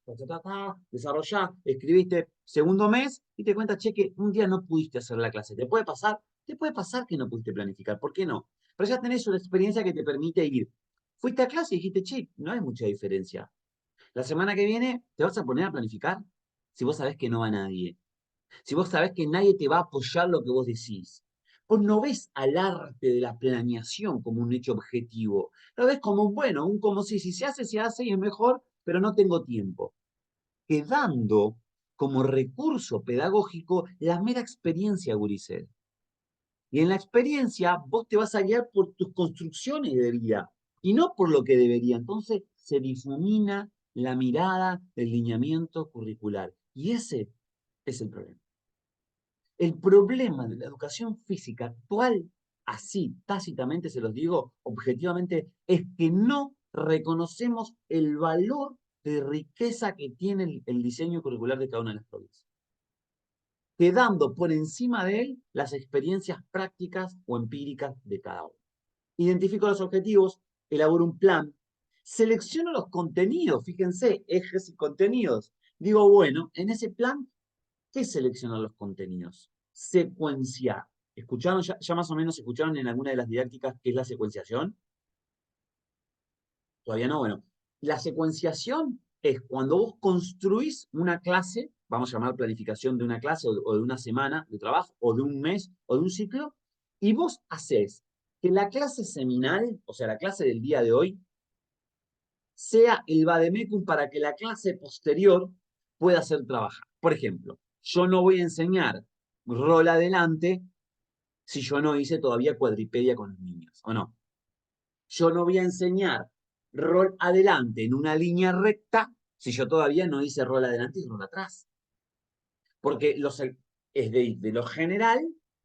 desarrollás, escribiste segundo mes y te cuentas, che, que un día no pudiste hacer la clase. ¿Te puede pasar? Te puede pasar que no pudiste planificar. ¿Por qué no? Pero ya tenés una experiencia que te permite ir. Fuiste a clase y dijiste, che, no hay mucha diferencia. La semana que viene te vas a poner a planificar si vos sabés que no va nadie. si vos sabés que nadie te va a apoyar lo que vos decís, vos no ves al arte de la planeación como un hecho objetivo, lo ves como un bueno, un como si se hace y es mejor, pero no tengo tiempo. Quedando como recurso pedagógico la mera experiencia, gurises. Y en la experiencia vos te vas a guiar por tus construcciones de vida y no por lo que debería. Entonces se difumina la mirada del lineamiento curricular. Y ese es el problema. El problema de la educación física actual, así tácitamente se los digo, objetivamente, es que no reconocemos el valor de riqueza que tiene el diseño curricular de cada una de las provincias, quedando por encima de él las experiencias prácticas o empíricas de cada uno. Identifico los objetivos, elaboro un plan, selecciono los contenidos, fíjense, ejes y contenidos. Digo, bueno, en ese plan, ¿qué seleccionar los contenidos? Secuenciar. ¿Escucharon? Ya más o menos escucharon en alguna de las didácticas qué es la secuenciación? Todavía no, bueno. La secuenciación es cuando vos construís una clase, vamos a llamar planificación de una clase o de una semana de trabajo, o de un mes, o de un ciclo, y vos hacés que la clase seminal, o sea, la clase del día de hoy, sea el vademecum para que la clase posterior pueda hacer trabajar. Por ejemplo, yo no voy a enseñar rol adelante si yo no hice todavía cuadripedia con los niños, ¿o no? Yo no voy a enseñar rol adelante en una línea recta si yo todavía no hice rol adelante y rol atrás. Porque es de lo general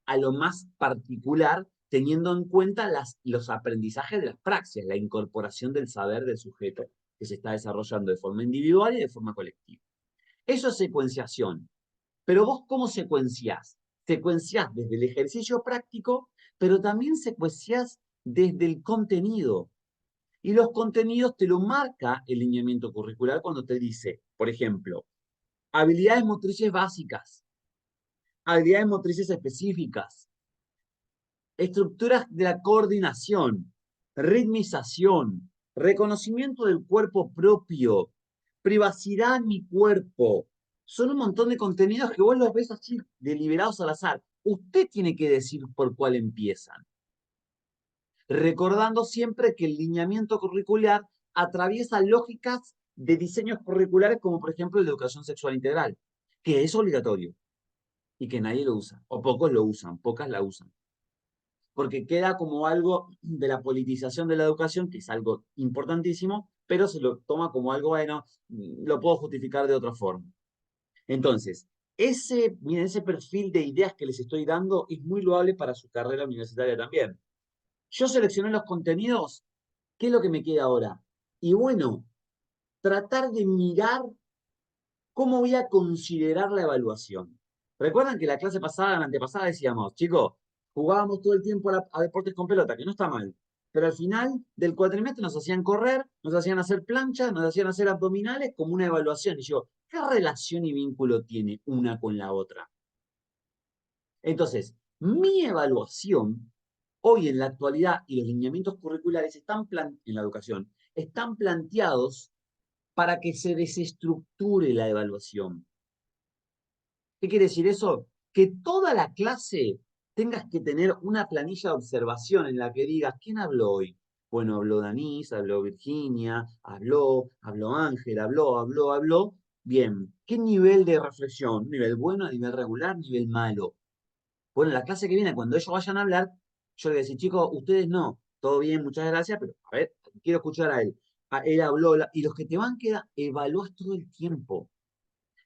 a lo más particular, teniendo en cuenta los aprendizajes de las praxias, la incorporación del saber del sujeto que se está desarrollando de forma individual y de forma colectiva. Eso es secuenciación. Pero vos, ¿cómo secuenciás? Secuenciás desde el ejercicio práctico, pero también secuenciás desde el contenido. Y los contenidos te lo marca el lineamiento curricular cuando te dice, por ejemplo, habilidades motrices básicas, habilidades motrices específicas, estructuras de la coordinación, ritmización, reconocimiento del cuerpo propio, privacidad en mi cuerpo. Son un montón de contenidos que vos los ves así deliberados al azar. Usted tiene que decir por cuál empiezan. Recordando siempre que el lineamiento curricular atraviesa lógicas de diseños curriculares como por ejemplo el de educación sexual integral, que es obligatorio y que nadie lo usa, o pocos lo usan, pocas la usan. Porque queda como algo de la politización de la educación, que es algo importantísimo, pero se lo toma como algo, bueno, lo puedo justificar de otra forma. Entonces, miren, ese perfil de ideas que les estoy dando es muy loable para su carrera universitaria también. Yo seleccioné los contenidos, ¿qué es lo que me queda ahora? Y bueno, tratar de mirar cómo voy a considerar la evaluación. ¿Recuerdan que la clase pasada, la antepasada, decíamos, chicos, jugábamos todo el tiempo a deportes con pelota, que no está mal, pero al final del cuatrimestre nos hacían correr, nos hacían hacer planchas, nos hacían hacer abdominales como una evaluación. Y yo, ¿qué relación y vínculo tiene una con la otra? Entonces, mi evaluación, hoy en la actualidad, y los lineamientos curriculares en la educación, están planteados para que se desestructure la evaluación. ¿Qué quiere decir eso? Que toda la clase tengas que tener una planilla de observación en la que digas, ¿quién habló hoy? Bueno, habló Danís, habló Virginia, habló Ángel, habló. Bien, ¿qué nivel de reflexión? ¿Nivel bueno, nivel regular, nivel malo? Bueno, la clase que viene, cuando ellos vayan a hablar, yo le voy a decir, chicos, ustedes no, todo bien, muchas gracias, pero a ver, quiero escuchar a él. Él habló, y los que te van queda, evalúas todo el tiempo.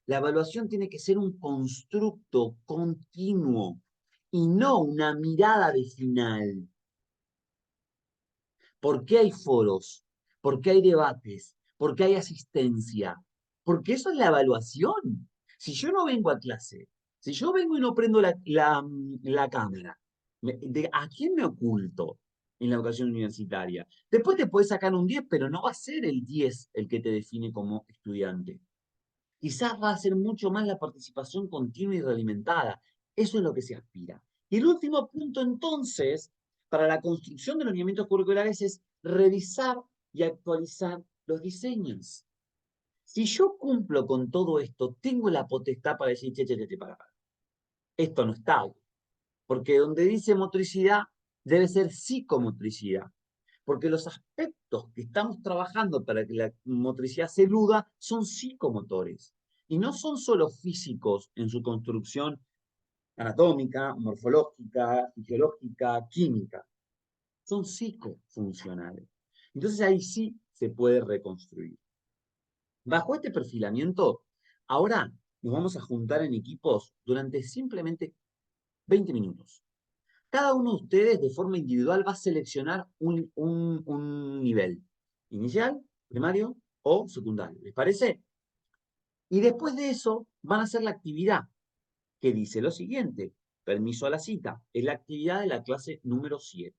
La evaluación tiene que ser un constructo continuo y no una mirada de final. ¿Por qué hay foros? ¿Por qué hay debates? ¿Por qué hay asistencia? Porque eso es la evaluación. Si yo no vengo a clase, si yo vengo y no prendo la cámara, ¿a quién me oculto en la educación universitaria? Después te puedes sacar un 10, pero no va a ser el 10 el que te define como estudiante. Quizás va a ser mucho más la participación continua y realimentada. Eso es lo que se aspira. Y el último punto, entonces, para la construcción de los lineamientos curriculares es revisar y actualizar los diseños. Si yo cumplo con todo esto, tengo la potestad para decir, che, para. esto no está. Porque donde dice motricidad, debe ser psicomotricidad. Porque los aspectos que estamos trabajando para que la motricidad se eluda son psicomotores. Y no son solo físicos en su construcción anatómica, morfológica, fisiológica, química. Son psicofuncionales. Entonces ahí sí se puede reconstruir. Bajo este perfilamiento, ahora nos vamos a juntar en equipos durante simplemente 20 minutos. Cada uno de ustedes de forma individual va a seleccionar un nivel, inicial, primario o secundario. ¿Les parece? Y después de eso van a hacer la actividad, que dice lo siguiente. Permiso a la cita. Es la actividad de la clase número 7.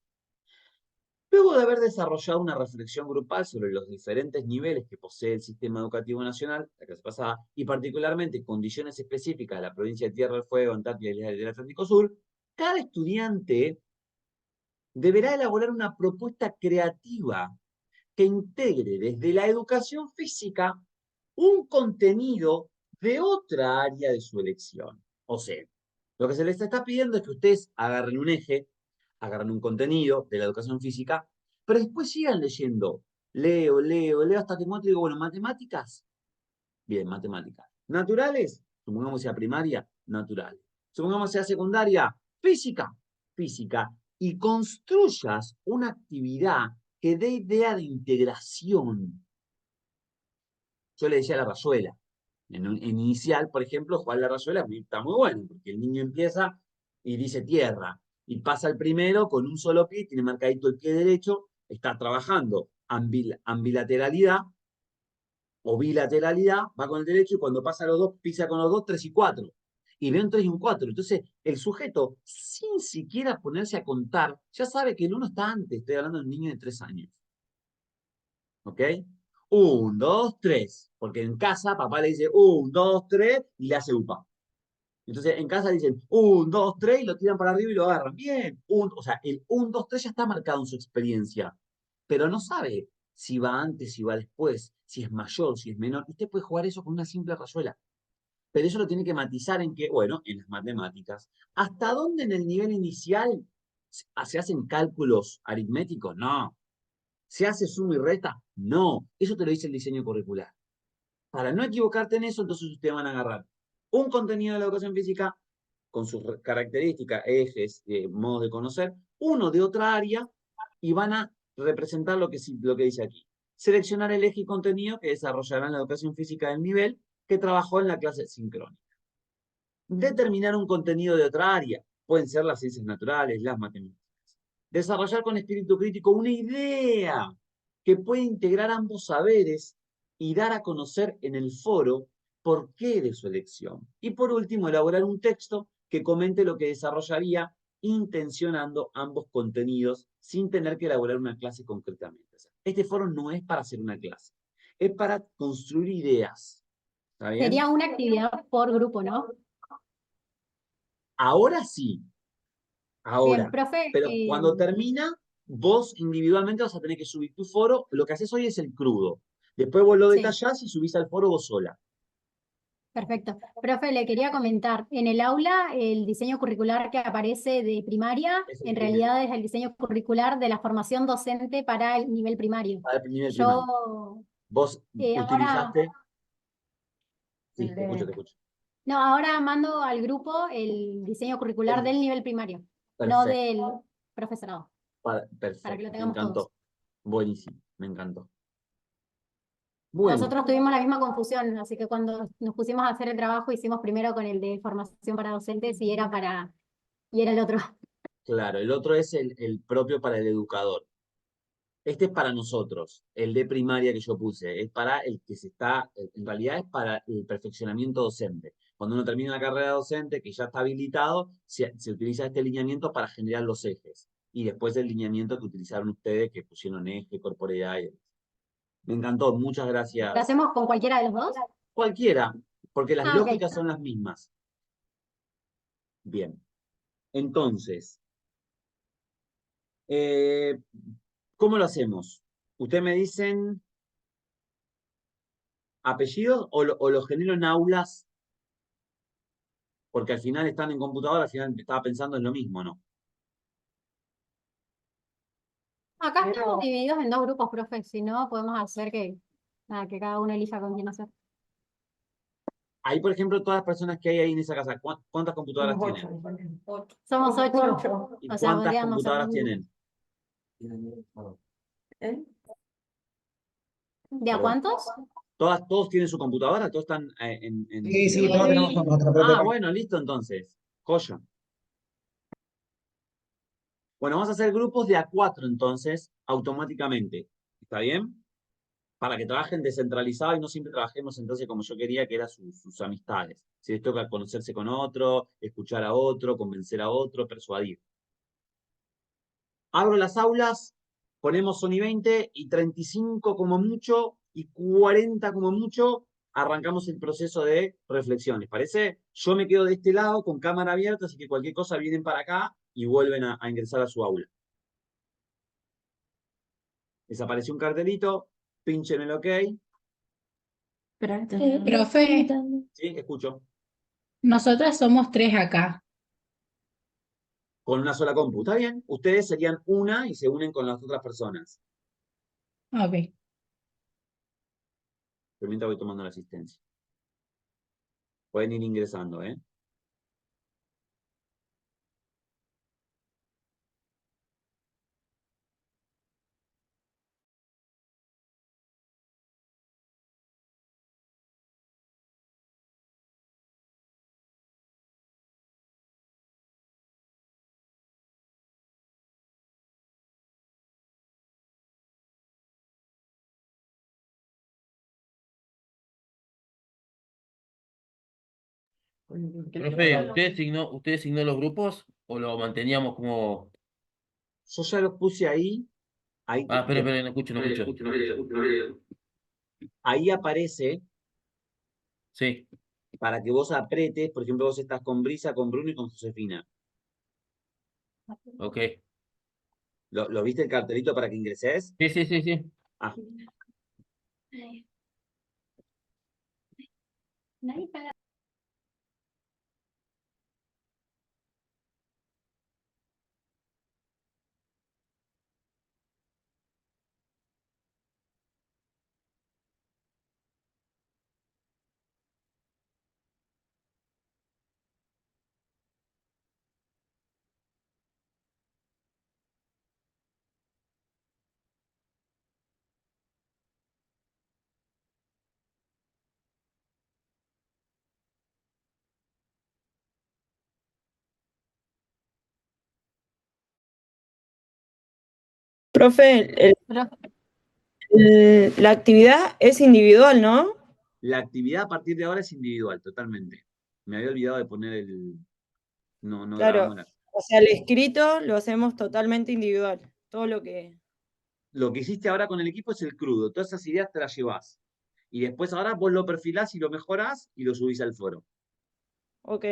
Luego de haber desarrollado una reflexión grupal sobre los diferentes niveles que posee el Sistema Educativo Nacional, la clase pasada, y particularmente condiciones específicas de la provincia de Tierra del Fuego, Antártida y del Atlántico Sur, cada estudiante deberá elaborar una propuesta creativa que integre desde la educación física un contenido de otra área de su elección. O sea, lo que se les está pidiendo es que ustedes agarren un eje, agarren un contenido de la educación física, pero después sigan leyendo. Leo hasta que encuentre, digo, bueno, matemáticas. Bien, matemáticas. Naturales, supongamos sea primaria, naturales. Supongamos sea secundaria, física, física. Y construyas una actividad que dé idea de integración. Yo le decía a la rayuela. En inicial, por ejemplo, jugar a la rayuela está muy bueno, porque el niño empieza y dice tierra, y pasa el primero con un solo pie, tiene marcadito el pie derecho, está trabajando ambilateralidad o bilateralidad, va con el derecho y cuando pasa los dos, pisa con los dos, 3 y 4. Y ve un 3 y un 4. Entonces, el sujeto, sin siquiera ponerse a contar, ya sabe que el 1 está antes. Estoy hablando de un niño de 3 años. ¿Ok? 1, 2, 3. Porque en casa papá le dice 1, 2, 3 y le hace upa. Entonces, en casa dicen 1, 2, 3 y lo tiran para arriba y lo agarran. Bien. O sea, el 1, 2, 3 ya está marcado en su experiencia. Pero no sabe si va antes, si va después, si es mayor, si es menor. Usted puede jugar eso con una simple rayuela. Pero eso lo tiene que matizar en que, bueno, en las matemáticas. ¿Hasta dónde en el nivel inicial se hacen cálculos aritméticos? No. ¿Se hace suma y resta? No. Eso te lo dice el diseño curricular. Para no equivocarte en eso, entonces ustedes van a agarrar un contenido de la educación física con sus características, ejes, modos de conocer, uno de otra área, y van a representar lo que dice aquí. Seleccionar el eje y contenido que desarrollarán la educación física del nivel que trabajó en la clase sincrónica. Determinar un contenido de otra área. Pueden ser las ciencias naturales, las matemáticas. Desarrollar con espíritu crítico una idea que puede integrar ambos saberes y dar a conocer en el foro por qué de su elección. Y por último, elaborar un texto que comente lo que desarrollaría intencionando ambos contenidos sin tener que elaborar una clase concretamente. Este foro no es para hacer una clase, es para construir ideas. ¿Está bien? Sería una actividad por grupo, ¿no? Ahora sí, ahora. Bien, profe. Pero cuando termina, vos individualmente vas a tener que subir tu foro. Lo que haces hoy es el crudo. Después vos lo Sí. detallás y subís al foro vos sola. Perfecto. Profe, le quería comentar, en el aula el diseño curricular que aparece de primaria, Es el en primero. realidad es el diseño curricular de la formación docente para el nivel primario. Para el nivel primario. Yo Vos ahora, utilizaste. Sí, te escucho, te escucho. no, ahora mando al grupo el diseño curricular El- del nivel primario, no Perfecto. del profesorado, para que lo Perfecto. Me tengamos encantó. todos. Buenísimo. Me encantó. Bueno, Nosotros tuvimos la misma confusión, así que cuando nos pusimos a hacer el trabajo hicimos primero con el de formación para docentes y era el otro. claro, el otro es el propio para el educador. Este es para nosotros, el de primaria que yo puse, es para el que en realidad es para el perfeccionamiento docente. Cuando uno termina la carrera docente, que ya está habilitado, se utiliza este lineamiento para generar los ejes. Y después el lineamiento que utilizaron ustedes, que pusieron eje, corporeidad y demás. Me encantó, muchas ¿Lo gracias. hacemos con cualquiera de los dos? Cualquiera, porque las Ah, ok. lógicas son las mismas. Bien, entonces, eh, ¿cómo lo hacemos? Ustedes me dicen apellidos o lo genero en aulas. Porque al final están en computadora, al final estaba pensando en lo mismo, ¿no? Acá estamos divididos en dos grupos, profe, si no podemos hacer nada, que cada uno elija con quién hacer. Ahí, por ejemplo, todas las personas que hay ahí en esa casa, ¿cuántas computadoras tienen? Somos 8. ¿Y O sea, cuántas podríamos computadoras hacer tienen? ¿De a Perdón. cuántos? ¿Todos tienen su computadora? ¿Todos están Sí, sí, todos tenemos nuestra propia Ah, computadora. bueno, listo entonces. Joya. Bueno, vamos a hacer grupos de a 4 entonces, automáticamente. ¿Está bien? Para que trabajen descentralizado y no siempre trabajemos entonces como yo quería, que eran sus amistades. Si les toca conocerse con otro, escuchar a otro, convencer a otro, persuadir. Abro las aulas, ponemos Sony 20 y 35 como mucho y 40 como mucho, arrancamos el proceso de reflexión. ¿Les parece? Yo me quedo de este lado con cámara abierta, así que cualquier cosa vienen para acá y vuelven a ingresar a su aula. Desapareció un cartelito, pinchen el OK. Profe, ¿Sí? Escucho. nosotras somos 3 acá. Con una sola compu. ¿Está bien? Ustedes serían una y se unen con las otras personas. Ok. Pero mientras voy tomando la asistencia. Pueden ir ingresando, ¿eh? Profe, ¿usted asignó los grupos o lo manteníamos como... Yo ya los puse ahí. Ahí, Ah, espera, no escucho, no escucho. ahí aparece Sí, para que vos apretes. Por ejemplo, vos estás con Brisa, con Bruno y con Josefina. ok. ¿Lo viste el cartelito para que ingreses? Sí. Ah, Profe, Profe, la actividad es individual, ¿no? la actividad a partir de ahora es individual, totalmente. Me había olvidado de poner el... No grabamos Claro. la... O sea, el escrito lo hacemos totalmente individual. Todo lo que... Lo que hiciste ahora con el equipo es el crudo. Todas esas ideas te las llevás. Y después ahora vos lo perfilás y lo mejorás y lo subís al foro. Ok.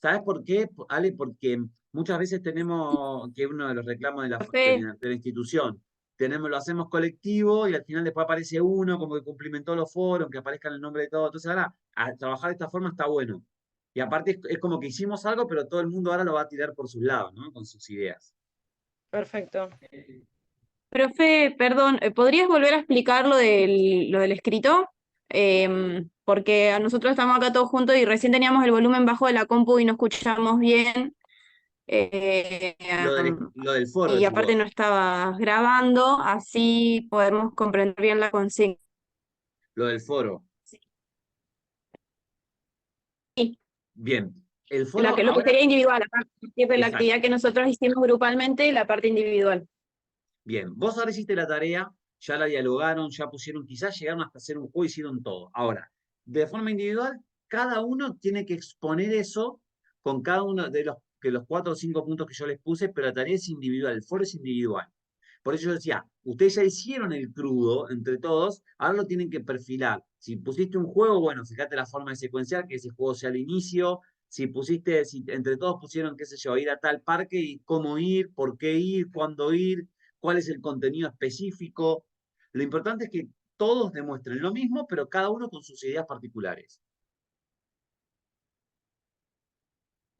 ¿Sabes por qué, Ale? Porque muchas veces tenemos, que uno de los reclamos de Profe, de la institución, lo hacemos colectivo y al final después aparece uno como que cumplimentó los foros, que aparezca el nombre de todo. Entonces ahora, a trabajar de esta forma está bueno. Y aparte es como que hicimos algo, pero todo el mundo ahora lo va a tirar por sus lados, ¿no? Con sus ideas. Perfecto. profe, perdón, ¿podrías volver a explicar lo del escrito? Porque a nosotros estamos acá todos juntos y recién teníamos el volumen bajo de la compu y no escuchamos bien. eh, Lo del foro, y decís aparte no vos. estabas grabando, así podemos comprender bien la consigna. Lo del foro. Sí, Bien. El foro lo que ahora... sería individual, aparte de la Exacto. actividad que nosotros hicimos grupalmente, la parte individual. Bien, vos ahora hiciste la tarea, ya la dialogaron, ya pusieron, quizás llegaron hasta hacer un juego, hicieron todo. Ahora, de forma individual, cada uno tiene que exponer eso con cada uno de los 4 o 5 puntos que yo les puse, pero la tarea es individual, el foro es individual. Por eso yo decía, ustedes ya hicieron el crudo entre todos, ahora lo tienen que perfilar. Si pusiste un juego, bueno, fíjate la forma de secuenciar, que ese juego sea al inicio. Si entre todos pusieron, qué sé yo, ir a tal parque y cómo ir, por qué ir, cuándo ir, cuál es el contenido específico. Lo importante es que todos demuestren lo mismo, pero cada uno con sus ideas particulares.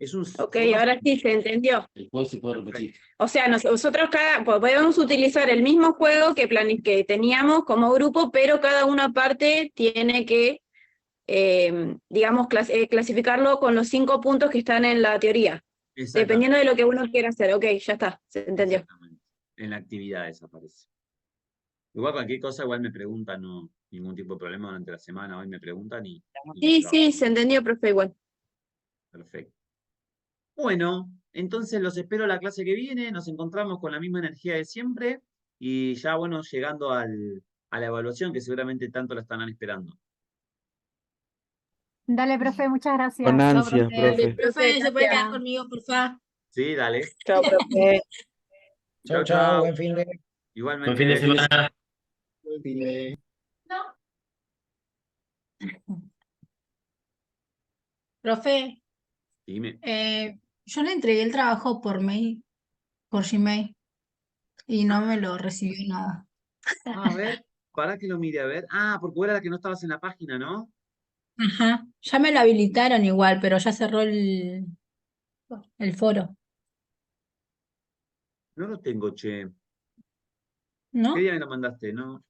Es un Ok, ahora sí se entendió. Después se puede repetir. O sea, nosotros podemos utilizar el mismo juego que teníamos como grupo, pero cada una parte tiene que, digamos, clasificarlo con los 5 puntos que están en la teoría, Exactamente. dependiendo de lo que uno quiera hacer. Ok, ya está, se entendió. Exactamente. En la actividad desaparece. Igual cualquier cosa, igual me preguntan, no ningún tipo de problema durante la semana, hoy me preguntan y Sí, lo sí, hago. se entendió, profe, igual. Perfecto. Bueno, entonces los espero la clase que viene, nos encontramos con la misma energía de siempre y ya, bueno, llegando a la evaluación que seguramente tanto la estarán esperando. Dale, profe, muchas gracias. Con Chao, ansias, profe. Profe, ¿se puede quedar Gracias. conmigo, por favor? Sí, dale. Chao, profe. Chau, Chau, chau, chau. buen fin de. Buen fin de Igualmente. semana. Buen fin de- Profe, Dime. yo le entregué el trabajo por mail, por Gmail, y no me lo recibió nada. A ver, para que lo mire, a ver. Ah, porque vos era la que no estabas en la página, ¿no? Ajá, ya me lo habilitaron igual, pero ya cerró el foro, No lo tengo, che. ¿Qué ¿no? día me lo mandaste? No,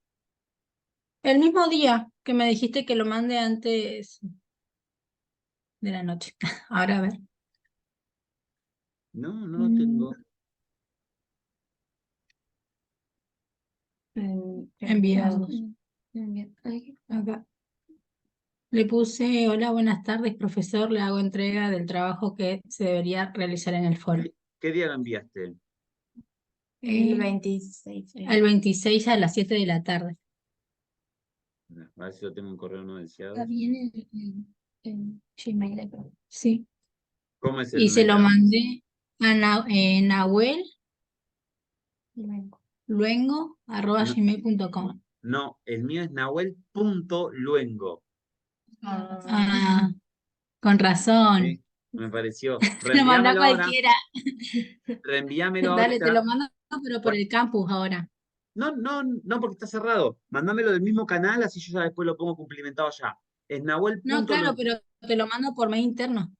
El mismo día que me dijiste que lo mande antes de la noche. Ahora a ver. no lo tengo. Enviados. Acá. Le puse, hola, buenas tardes, profesor, le hago entrega del trabajo que se debería realizar en el foro. ¿Qué día lo enviaste? El 26 a las 7 de la tarde. A ver si lo tengo en correo no deseado. Está bien en Gmail. Sí. ¿Cómo es Y el se lo mail? mandé a Nahuel luengo@gmail.com. No, el mío es nahuel.luengo. Ah, con razón. Sí, me pareció. Lo mandó a Reenviámelo ahora. cualquiera. Reenviámelo Dale, te ahorita. lo mando, pero por el campus ahora. No, porque está cerrado. Mándamelo del mismo canal, así yo ya después lo pongo cumplimentado allá. Es No, claro, nahuel.luengo. pero te lo mando por mail interno.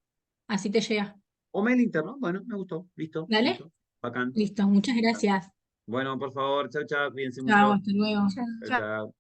Así te llega. O mail interno. Bueno, me gustó. Listo, ¿Dale? listo. Bacán. Listo, muchas gracias. Bueno, por favor, chau, chau, cuídense Chao, mucho. hasta luego. Chau, chau.